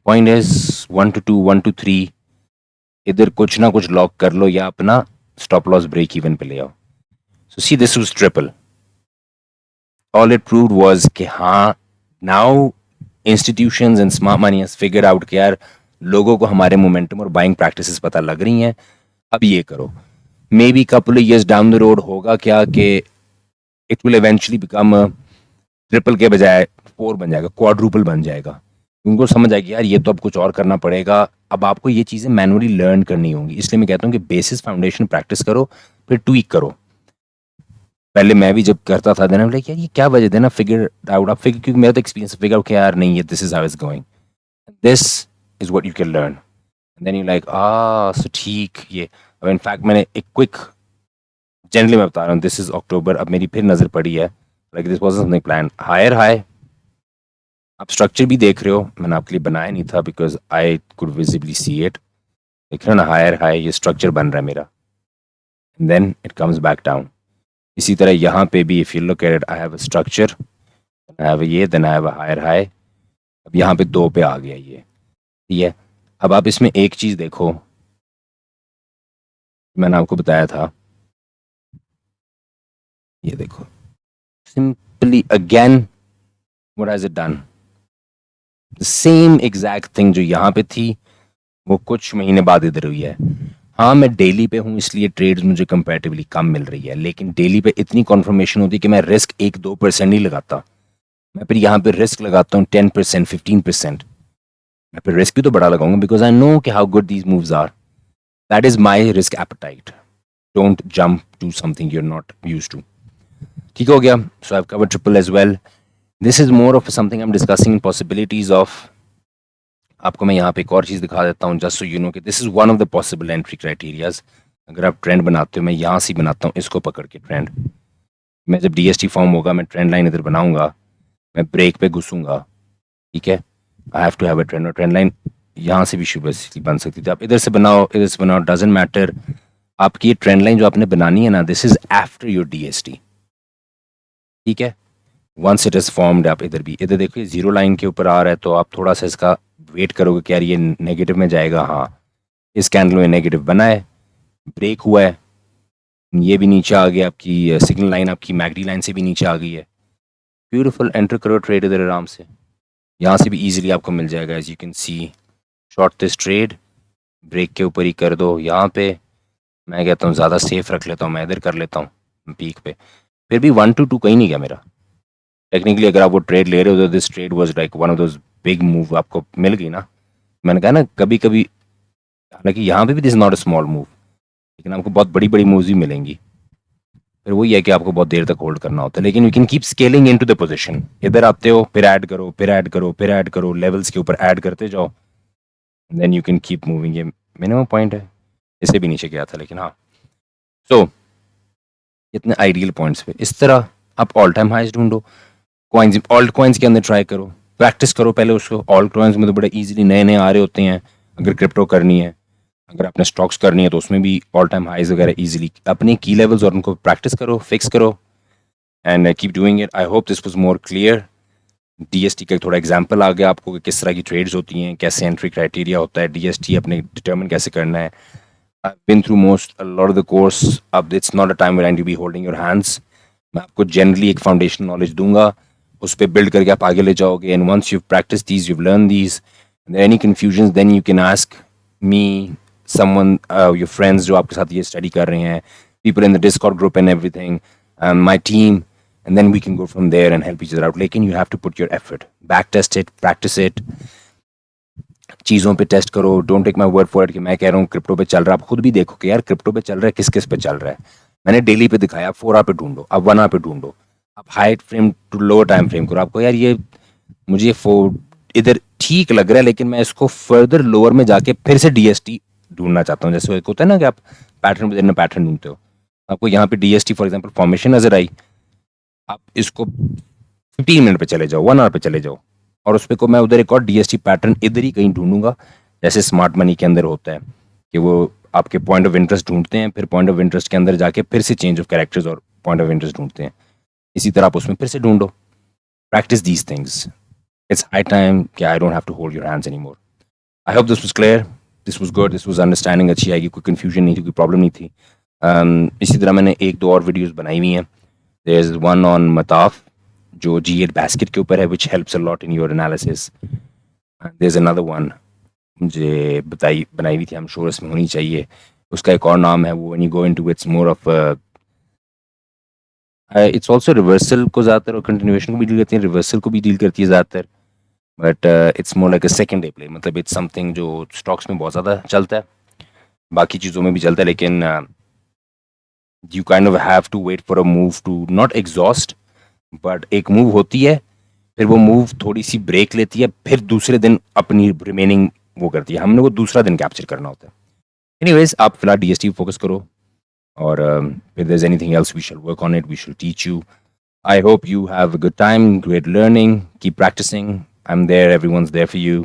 पॉइंट इज 1 to 2, 1 to 3 इधर कुछ ना कुछ लॉक कर लो या अपना स्टॉप लॉस ब्रेक इवन पे ले आओ। So see this was triple. All it proved was कि हाँ, now institutions and smart money has figure out कि यार लोगों को हमारे मोमेंटम और बाइंग प्रैक्टिसेस पता लग रही हैं, अब ये करो। May be couple years down the road होगा क्या कि it will eventually become triple के बजाय 4 बन जाएगा, क्वाड्रुपल बन जाएगा। उनको समझ आएगी यार ये तो अब कुछ और करना पड़ेगा, अब आपको ये चीज़ें मैनुअली लर्न करनी होंगी। इसलिए मैं कहता हूँ कि बेसिस फाउंडेशन प्रैक्टिस करो, फिर ट्वीक करो। पहले मैं भी जब करता था देना लाइक यार ये क्या वजह देना, फिगर आउट, आप फिगर, क्योंकि मेरा तो एक्सपीरियंस फिगर आउट किया यार नहीं, ये this is how it's going, this is what you can learn. Then you like so ठीक ये। अब इनफैक्ट मैंने एक क्विक, जनरली मैं बता रहा हूँ, दिस इज अक्टूबर, अब मेरी फिर नज़र पड़ी है, like this was something plan, higher high. आप स्ट्रक्चर भी देख रहे हो, मैंने आपके लिए बनाया नहीं था because I could visibly see it. देख रहे हो ना, हायर हाई, ये स्ट्रक्चर बन रहा है मेरा, then it comes back down. इसी तरह यहाँ पे भी if you look at it, I have a structure, I have ये, then I have a higher high. अब यहाँ पे 2 पे आ गया ये, ठीक है। अब आप इसमें एक चीज़ देखो, मैंने आपको बताया था, ये देखो, simply again what has it done, the same exact thing जो यहाँ पे थी वो कुछ महीने बाद इधर हुई है। हाँ, मैं डेली पे हूँ इसलिए ट्रेड्स मुझे कंपैरेटिवली कम मिल रही है, लेकिन डेली पे इतनी कॉन्फर्मेशन होती है कि मैं रिस्क 1-2% नहीं लगाता, मैं फिर यहाँ पे रिस्क लगाता हूँ 10%, 15%। मैं फिर रिस्क भी तो बड़ा लगाऊंगा बिकॉज आई नो कि how good these moves are. That is my risk appetite. Don't jump to something you are not use to. ठीक हो गया। So I have covered triple as well. This is more of something I am discussing possibilities of. आपको मैं यहाँ पे एक और चीज़ दिखा देता हूँ जस्ट सो यू नो कि this is one of the possible entry criterias. अगर आप ट्रेंड बनाते हो, मैं यहाँ से बनाता हूँ इसको पकड़ के ट्रेंड, मैं जब डीएसटी फॉर्म होगा मैं ट्रेंड लाइन इधर बनाऊंगा, मैं ब्रेक पे घुसूंगा, ठीक है। I have to have a trend, और ट्रेंड लाइन यहाँ से भी बेसिकली बन सकती थी। आप इधर से बनाओ, इधर से बनाओ, डजेंट मैटर। आपकी ये ट्रेंड लाइन जो आपने बनानी है ना, this is after your DST, ठीक है। वंस इट इज़ फॉर्म्ड, आप इधर भी, इधर देखिए जीरो लाइन के ऊपर आ रहा है तो आप थोड़ा सा इसका वेट करोगे कि यार ये नेगेटिव में जाएगा। हाँ, इस कैंडल में नेगेटिव बना है, ब्रेक हुआ है, ये भी नीचे आ गया, आपकी सिग्नल लाइन आपकी मैकडी लाइन से भी नीचे आ गई है। ब्यूटीफुल, एंटर करो ट्रेड इधर आराम से, यहाँ से भी इजीली आपको मिल जाएगा। As you can see, short this trade, break के ऊपर ही कर दो। यहाँ पे मैं कहता हूँ ज़्यादा सेफ रख लेता हूँ, मैं इधर कर लेता हूँ पीक पे। फिर भी 1 to 2 कहीं नहीं गया मेरा टेक्निकली। अगर आप वो ट्रेड ले रहे हो तो this trade was like one of those big move आपको मिल गई ना। मैंने कहा ना कभी कभी, हालांकि यहाँ पे भी this not a small move, लेकिन आपको बहुत बड़ी बड़ी मूव्स भी मिलेंगी। फिर वही है कि आपको बहुत देर तक होल्ड करना होता है, लेकिन you can keep scaling into the position. इधर आते हो, फिर ऐड करो, फिर ऐड करो, फिर ऐड करो, लेवल्स के ऊपर ऐड करते जाओ, then you can keep moving. ये मिनिमम पॉइंट है, इससे भी नीचे गया था लेकिन हाँ। सो इतने आइडियल पॉइंट्स पे इस तरह आप ऑल टाइम हाइज ढूंढो। कॉइन्स, ऑल्ट कॉइन्स के अंदर ट्राई करो, प्रैक्टिस करो पहले उसको। ऑल्ट कॉइन्स में तो बड़े इजीली नए नए आ रहे होते हैं। अगर क्रिप्टो करनी है, अगर आपने स्टॉक्स करनी है तो उसमें भी ऑल टाइम हाइज वगैरह इजीली अपने की लेवल्स और उनको प्रैक्टिस करो, फिक्स करो and keep doing it. I hope this was more clear. DST का थोड़ा एग्जांपल आ गया आपको कि किस तरह की ट्रेड्स होती हैं, कैसे एंट्री क्राइटेरिया होता है, डीएसटी अपने डिटरमिन कैसे करना है। I've been through most a lot of the course. अब it's not a time where I need to be holding your hands. मैं आपको जनरली एक फाउंडेशन नॉलेज दूंगा, उस पर बिल्ड करके आप आगे ले जाओगे। And once you practice these, you learn these, any confusion then you can ask me, someone, your friends जो आपके साथ ये स्टडी कर रहे हैं, people in the Discord group and everything, my team, and then we can go from there and help each other out. लेकिन you have to put your effort, back test it, practice it, चीज़ों पे test करो। Don't take my word for it कि मैं कह रहा हूँ crypto पे चल रहा है। आप खुद भी देखो कि यार क्रिप्टो पे चल रहा है, किस किस पे चल रहा है। मैंने डेली पे दिखाया, आप 4 आवर पे ढूंढो, आप 1 आवर पे ढूंढो, आप high frame to lower time frame करो। आपको यार ये मुझे इधर ठीक लग रहा है, लेकिन मैं इसको फर्दर लोअर में जाके फिर से डीएसटी ढूंढना चाहता हूँ। जैसे एक होता है ना कि आप पैटर्न विद पैटर्न ढूंढते हो, आपको यहाँ पे डीएसटी फॉर एग्जाम्पल फॉर्मेशन नजर आई, आप इसको 15 मिनट पे चले जाओ, 1 आवर पे चले जाओ, और उस पर को मैं उधर एक और डीएसटी पैटर्न इधर ही कहीं ढूंढूंगा। जैसे स्मार्ट मनी के अंदर होता है कि वो आपके पॉइंट ऑफ इंटरेस्ट ढूंढते हैं, फिर पॉइंट ऑफ इंटरेस्ट के अंदर जाके फिर से चेंज ऑफ कैरेक्टर्स और पॉइंट ऑफ इंटरेस्ट ढूंढते हैं। इसी तरह आप उसमें फिर से ढूंढो। Practice these things. It's high time कि I don't have to hold your hands any more. I hope this was clear, this was good, this was understanding अच्छी आएगी, कोई कन्फ्यूजन नहीं थी, कोई प्रॉब्लम नहीं थी। इसी तरह मैंने 1-2 और वीडियोज़ बनाई हुई हैं। देयर इज़ वन ऑन मताफ जो G8 बास्केट के ऊपर है, which helps a lot in your analysis. There is another one मुझे बनाई हुई थी, हम श्योर इसमें होनी चाहिए, उसका एक और नाम है वो, when you go into it's more of its also reversal को ज़्यादातर और कंटिन्यूएशन को भी डील करती है, रिवर्सल को भी डील करती है ज़्यादातर, but it's more like a second day play. मतलब इट्स समथिंग जो स्टॉक्स में बहुत ज़्यादा चलता है, बाकी चीज़ों में भी चलता है, लेकिन you kind of have to wait for a move to not exhaust, but एक मूव होती है, फिर वो मूव थोड़ी सी ब्रेक लेती है, फिर दूसरे दिन अपनी रिमेनिंग वो करती है, हमने वो दूसरा दिन कैप्चर करना होता है। एनीवेज, आप फिलहाल डीएसटी फोकस करो, और if there's anything else we shall work on it, we shall teach you. I hope you have a good time, great learning, keep practicing. I'm there, everyone's there for you.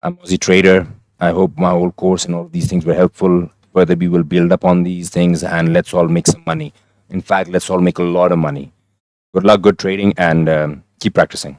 I'm Aussie Trader. I hope my whole course and all of these things were helpful. Further, we will build up on these things and let's all make some money. In fact, let's all make a lot of money. Good luck, good trading, and keep practicing.